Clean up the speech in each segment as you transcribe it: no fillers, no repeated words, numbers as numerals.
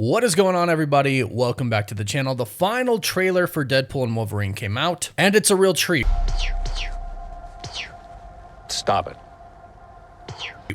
What is going on, everybody? Welcome back to the channel. The final trailer for Deadpool and Wolverine came out, and it's a real treat. Stop it.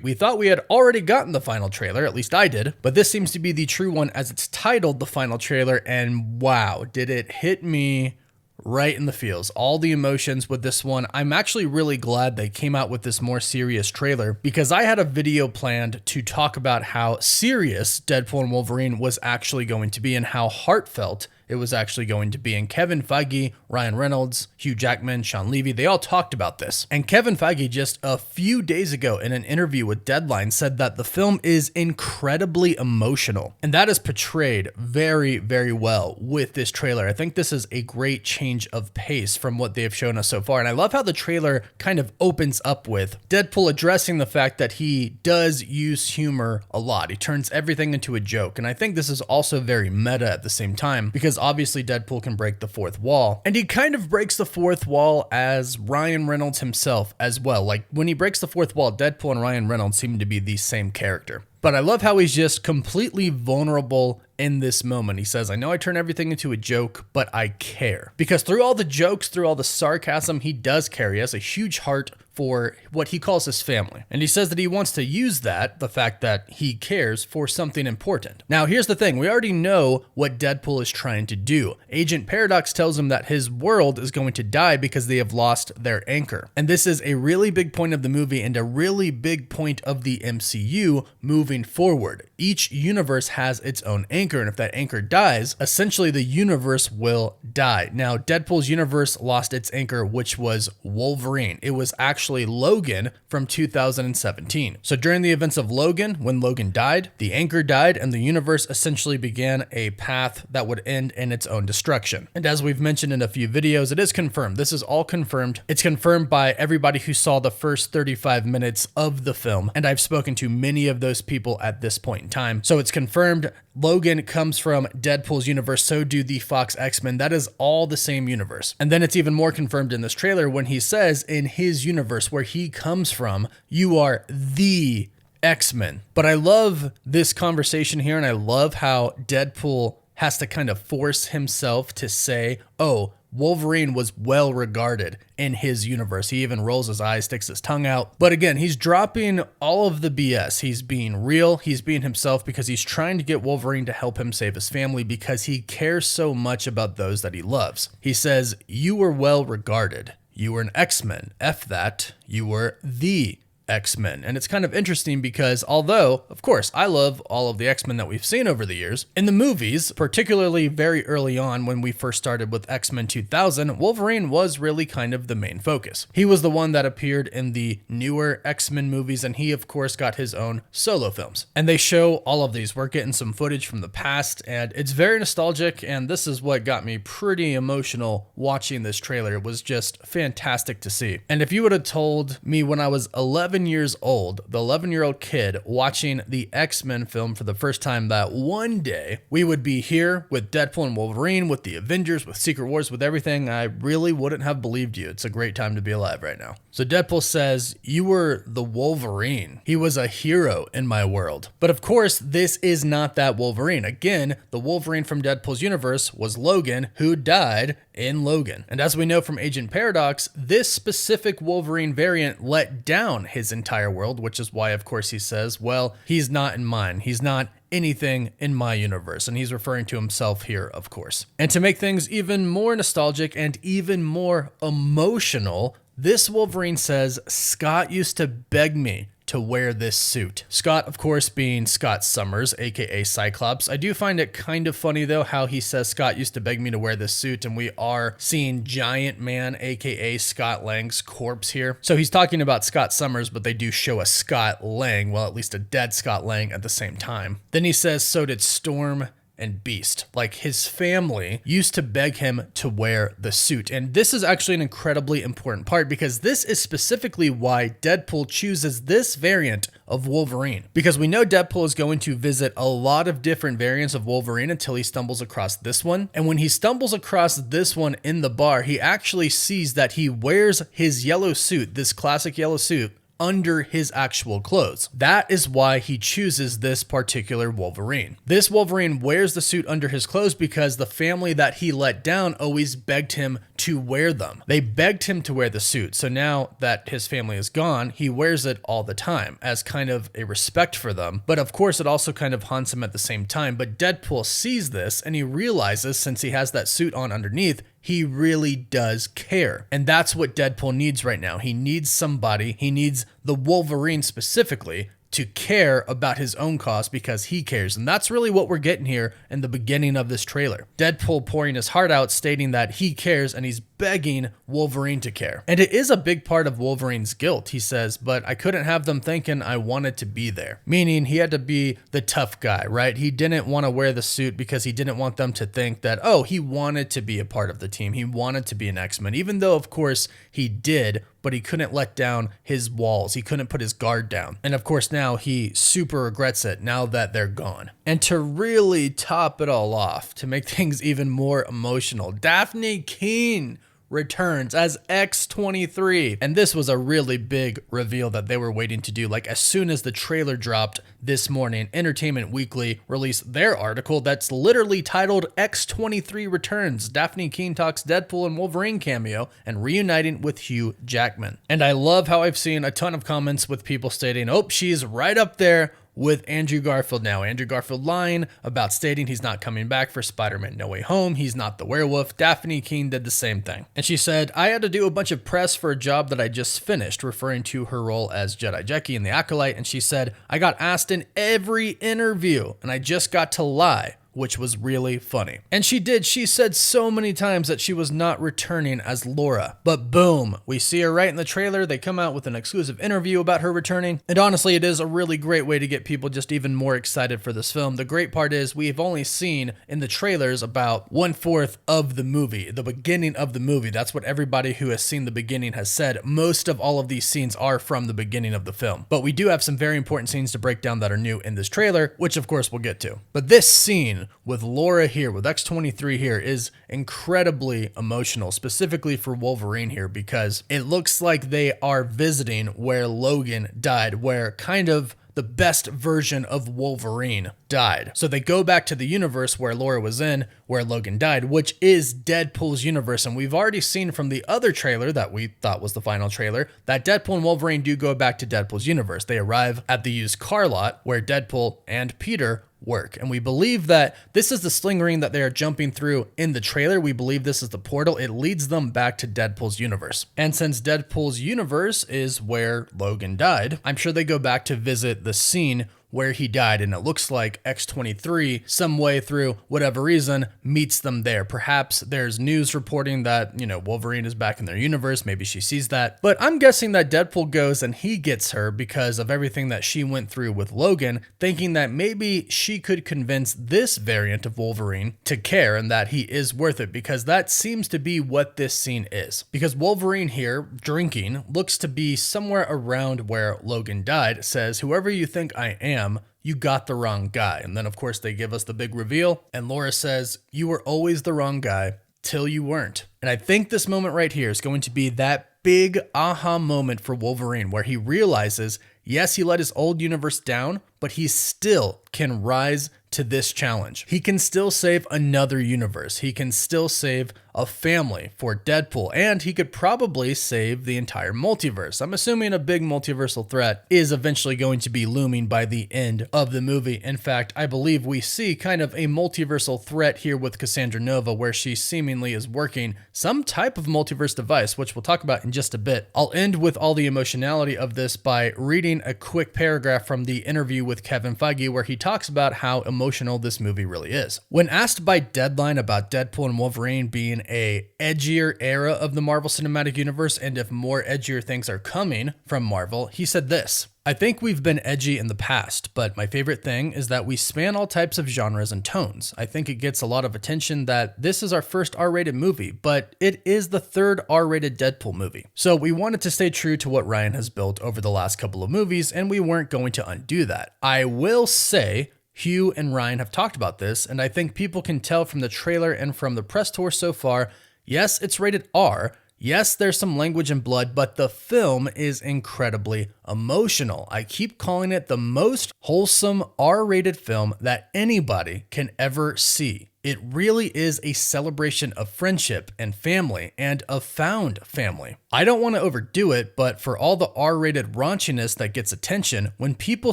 We thought we had already gotten the final trailer, at least I did, but this seems to be the true one as it's titled the final trailer, and wow, did it hit me right in the feels. All the emotions with this one. I'm actually really glad they came out with this more serious trailer because I had a video planned to talk about how serious Deadpool and Wolverine was actually going to be and how heartfelt it was actually going to be. And Kevin Feige, Ryan Reynolds, Hugh Jackman, Sean Levy, they all talked about this. And Kevin Feige just a few days ago in an interview with Deadline said that the film is incredibly emotional. And that is portrayed very, very well with this trailer. I think this is a great change of pace from what they have shown us so far. And I love how the trailer kind of opens up with Deadpool addressing the fact that he does use humor a lot. He turns everything into a joke. And I think this is also very meta at the same time because obviously Deadpool can break the fourth wall, and he kind of breaks the fourth wall as Ryan Reynolds himself as well. Like when he breaks the fourth wall, Deadpool and Ryan Reynolds seem to be the same character. But I love how he's just completely vulnerable in this moment. He says, I know I turn everything into a joke, but I care. Because through all the jokes, through all the sarcasm, he does care. He has a huge heart for what he calls his family. And he says that he wants to use that, the fact that he cares, for something important. Now, here's the thing. We already know what Deadpool is trying to do. Agent Paradox tells him that his world is going to die because they have lost their anchor. And this is a really big point of the movie and a really big point of the MCU moving forward. Each universe has its own anchor, and if that anchor dies, essentially the universe will die. Now, Deadpool's universe lost its anchor, which was Wolverine. It was actually Logan from 2017. So during the events of Logan, when Logan died, the anchor died, and the universe essentially began a path that would end in its own destruction. And as we've mentioned in a few videos, it is confirmed. This is all confirmed. It's confirmed by everybody who saw the first 35 minutes of the film, and I've spoken to many of those people at this point in time. So it's confirmed Logan comes from Deadpool's universe, so do the Fox X-Men. That is all the same universe. And then it's even more confirmed in this trailer when he says in his universe where he comes from, you are the X-Men. But I love this conversation here, and I love how Deadpool has to kind of force himself to say, oh, Wolverine was well regarded in his universe. He even rolls his eyes, sticks his tongue out. But again, he's dropping all of the BS. He's being real. He's being himself because he's trying to get Wolverine to help him save his family because he cares so much about those that he loves. He says, you were well regarded. You were an X-Men. F that. You were the X-Men. And it's kind of interesting because although, of course, I love all of the X-Men that we've seen over the years, in the movies, particularly very early on when we first started with X-Men 2000, Wolverine was really kind of the main focus. He was the one that appeared in the newer X-Men movies, and he, of course, got his own solo films. And they show all of these. We're getting some footage from the past, and it's very nostalgic, and this is what got me pretty emotional watching this trailer. It was just fantastic to see. And if you would have told me when I was 11 years old, the 11-year-old kid watching the X-Men film for the first time, that one day we would be here with Deadpool and Wolverine, with the Avengers, with Secret Wars, with everything, I really wouldn't have believed you. It's a great time to be alive right now. So Deadpool says, you were the Wolverine. He was a hero in my world. But of course, this is not that Wolverine. Again, the Wolverine from Deadpool's universe was Logan, who died in Logan. And as we know from Agent Paradox, this specific Wolverine variant let down his entire world, which is why, of course, he says, well, he's not in mine. He's not anything in my universe. And he's referring to himself here, of course. And to make things even more nostalgic and even more emotional, this Wolverine says, Scott used to beg me to wear this suit. Scott, of course, being Scott Summers, aka Cyclops. I do find it kind of funny though how he says Scott used to beg me to wear this suit, and we are seeing Giant Man, aka Scott Lang's corpse here. So he's talking about Scott Summers, but they do show a Scott Lang, well, at least a dead Scott Lang at the same time. Then he says, so did Storm and Beast. Like his family used to beg him to wear the suit. And this is actually an incredibly important part because this is specifically why Deadpool chooses this variant of Wolverine. Because we know Deadpool is going to visit a lot of different variants of Wolverine until he stumbles across this one. And when he stumbles across this one in the bar, he actually sees that he wears his yellow suit, this classic yellow suit, under his actual clothes. That is why he chooses this particular Wolverine. This Wolverine wears the suit under his clothes because the family that he let down always begged him to wear them. They begged him to wear the suit. So now that his family is gone, he wears it all the time as kind of a respect for them. But of course, it also kind of haunts him at the same time. But Deadpool sees this and he realizes, since he has that suit on underneath, he really does care. And that's what Deadpool needs right now. He needs somebody, he needs the Wolverine specifically, to care about his own cause because he cares. And that's really what we're getting here in the beginning of this trailer. Deadpool pouring his heart out, stating that he cares, and he's begging Wolverine to care. And it is a big part of Wolverine's guilt. He says, but I couldn't have them thinking I wanted to be there. Meaning he had to be the tough guy, right? He didn't want to wear the suit because he didn't want them to think that, oh, he wanted to be a part of the team. He wanted to be an X-Men, even though of course he did, but he couldn't let down his walls. He couldn't put his guard down. And of course now he super regrets it now that they're gone. And to really top it all off, to make things even more emotional, Dafne Keen returns as X-23. And this was a really big reveal that they were waiting to do. Like as soon as the trailer dropped this morning, Entertainment Weekly released their article that's literally titled X-23 Returns. Dafne Keen talks Deadpool and Wolverine cameo and reuniting with Hugh Jackman. And I love how I've seen a ton of comments with people stating, oh, she's right up there with Andrew Garfield now. Andrew Garfield lying about stating he's not coming back for Spider-Man No Way Home. He's not the werewolf. Dafne Keen did the same thing. And she said, I had to do a bunch of press for a job that I just finished, referring to her role as Jedi Jackie in The Acolyte. And she said, I got asked in every interview and I just got to lie, which was really funny. And she did. She said so many times that she was not returning as Laura. But boom, we see her right in the trailer. They come out with an exclusive interview about her returning. And honestly, it is a really great way to get people just even more excited for this film. The great part is we've only seen in the trailers about 1/4 of the movie, the beginning of the movie. That's what everybody who has seen the beginning has said. Most of all of these scenes are from the beginning of the film. But we do have some very important scenes to break down that are new in this trailer, which of course we'll get to. But this scene with Laura here, with X-23 here, is incredibly emotional, specifically for Wolverine here, because it looks like they are visiting where Logan died, where kind of the best version of Wolverine died. So they go back to the universe where Laura was in, where Logan died, which is Deadpool's universe. And we've already seen from the other trailer that we thought was the final trailer that Deadpool and Wolverine do go back to Deadpool's universe. They arrive at the used car lot where Deadpool and Peter work. And we believe that this is the sling ring that they are jumping through in the trailer. We believe this is the portal. It leads them back to Deadpool's universe. And since Deadpool's universe is where Logan died, I'm sure they go back to visit the scene where he died, and it looks like X-23, some way through whatever reason, meets them there. Perhaps there's news reporting that, Wolverine is back in their universe. Maybe she sees that. But I'm guessing that Deadpool goes and he gets her because of everything that she went through with Logan, thinking that maybe she could convince this variant of Wolverine to care and that he is worth it, because that seems to be what this scene is. Because Wolverine here, drinking, looks to be somewhere around where Logan died, says, whoever you think I am, you got the wrong guy. And then of course they give us the big reveal and Laura says, you were always the wrong guy till you weren't. And I think this moment right here is going to be that big aha moment for Wolverine where he realizes, yes, he let his old universe down, but he still can rise to this challenge. He can still save another universe. He can still save a family for Deadpool, and he could probably save the entire multiverse. I'm assuming a big multiversal threat is eventually going to be looming by the end of the movie. In fact, I believe we see kind of a multiversal threat here with Cassandra Nova, where she seemingly is working some type of multiverse device, which we'll talk about in just a bit. I'll end with all the emotionality of this by reading a quick paragraph from the interview with Kevin Feige, where he talks about how emotional this movie really is. When asked by Deadline about Deadpool and Wolverine being a edgier era of the Marvel Cinematic Universe and if more edgier things are coming from Marvel, he said this: I think we've been edgy in the past, but my favorite thing is that we span all types of genres and tones. I think it gets a lot of attention that this is our first R-rated movie, but it is the third R-rated Deadpool movie. So we wanted to stay true to what Ryan has built over the last couple of movies, and we weren't going to undo that. I will say Hugh and Ryan have talked about this, and I think people can tell from the trailer and from the press tour so far, yes, it's rated R. Yes, there's some language and blood, but the film is incredibly emotional. I keep calling it the most wholesome R-rated film that anybody can ever see. It really is a celebration of friendship and family and of found family. I don't want to overdo it, but for all the R-rated raunchiness that gets attention, when people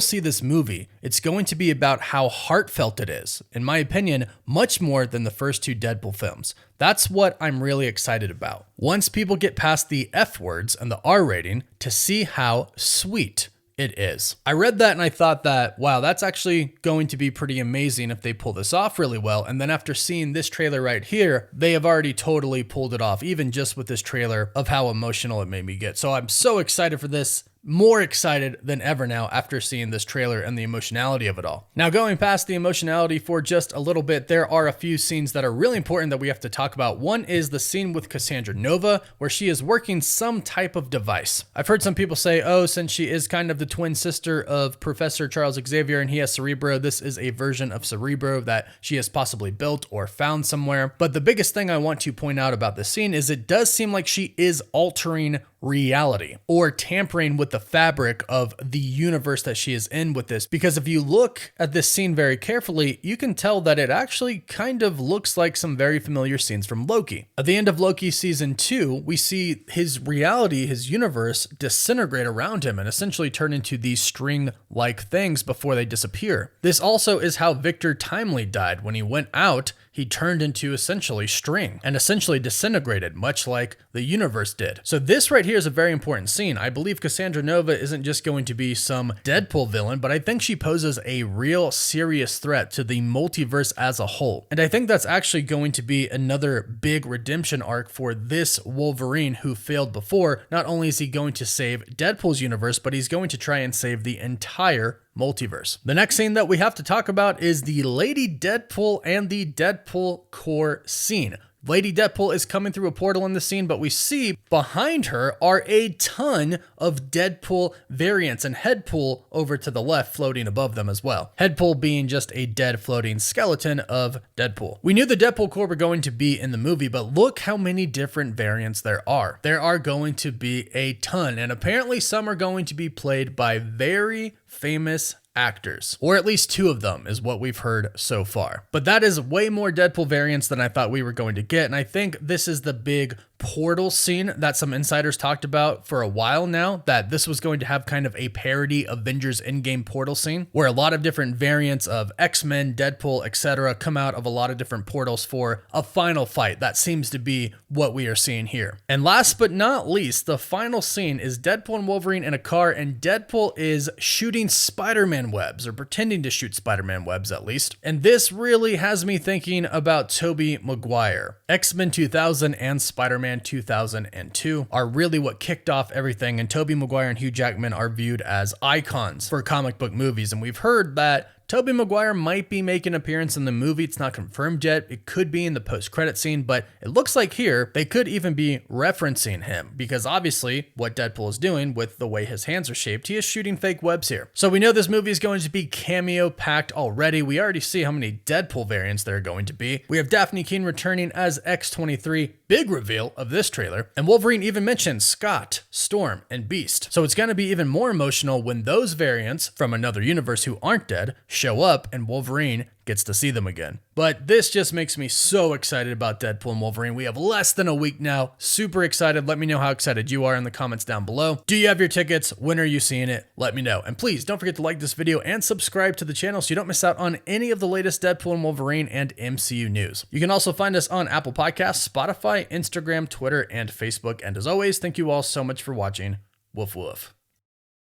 see this movie, it's going to be about how heartfelt it is. In my opinion, much more than the first two Deadpool films. That's what I'm really excited about. Once people get past the F words and the R rating, to see how sweet it is. I read that and I thought that, wow, that's actually going to be pretty amazing if they pull this off really well. And then after seeing this trailer right here, they have already totally pulled it off, even just with this trailer of how emotional it made me get. So I'm so excited for this. More excited than ever now after seeing this trailer and the emotionality of it all. Now, going past the emotionality for just a little bit, there are a few scenes that are really important that we have to talk about. One is the scene with Cassandra Nova, where she is working some type of device. I've heard some people say, oh, since she is kind of the twin sister of Professor Charles Xavier and he has Cerebro, this is a version of Cerebro that she has possibly built or found somewhere. But the biggest thing I want to point out about this scene is it does seem like she is altering reality or tampering with the fabric of the universe that she is in with this, because if you look at this scene very carefully, you can tell that it actually kind of looks like some very familiar scenes from Loki. At the end of Loki season 2, we see his reality, his universe disintegrate around him and essentially turn into these string-like things before they disappear. This also is how Victor Timely died. When he went out, he turned into essentially string and essentially disintegrated, much like the universe did. So this right here is a very important scene. I believe Cassandra Nova isn't just going to be some Deadpool villain, but I think she poses a real serious threat to the multiverse as a whole. And I think that's actually going to be another big redemption arc for this Wolverine who failed before. Not only is he going to save Deadpool's universe, but he's going to try and save the entire multiverse. The next scene that we have to talk about is the Lady Deadpool and the Deadpool core scene. Lady Deadpool is coming through a portal in the scene, but we see behind her are a ton of Deadpool variants and Headpool over to the left floating above them as well. Headpool being just a dead floating skeleton of Deadpool. We knew the Deadpool core were going to be in the movie, but look how many different variants there are. There are going to be a ton, and apparently some are going to be played by very famous actors, or at least two of them is what we've heard so far. But that is way more Deadpool variants than I thought we were going to get, and I think this is the big portal scene that some insiders talked about for a while now, that this was going to have kind of a parody Avengers Endgame portal scene, where a lot of different variants of X-Men, Deadpool, etc. come out of a lot of different portals for a final fight. That seems to be what we are seeing here. And last but not least, the final scene is Deadpool and Wolverine in a car, and Deadpool is shooting Spider-Man webs, or pretending to shoot Spider-Man webs at least. And this really has me thinking about Tobey Maguire. X-Men 2000 and Spider-Man 2002 are really what kicked off everything, and Tobey Maguire and Hugh Jackman are viewed as icons for comic book movies, and we've heard that Tobey Maguire might be making an appearance in the movie. It's not confirmed yet. It could be in the post-credit scene, but it looks like here they could even be referencing him, because obviously what Deadpool is doing with the way his hands are shaped, he is shooting fake webs here. So we know this movie is going to be cameo-packed already. We already see how many Deadpool variants there are going to be. We have Dafne Keen returning as X-23, big reveal of this trailer, and Wolverine even mentions Scott, Storm, and Beast. So it's going to be even more emotional when those variants from another universe who aren't dead show up and Wolverine gets to see them again. But this just makes me so excited about Deadpool and Wolverine. We have less than a week now. Super excited. Let me know how excited you are in the comments down below. Do you have your tickets? When are you seeing it? Let me know. And please don't forget to like this video and subscribe to the channel so you don't miss out on any of the latest Deadpool and Wolverine and MCU news. You can also find us on Apple Podcasts, Spotify, Instagram, Twitter, and Facebook. And as always, thank you all so much for watching. Woof woof.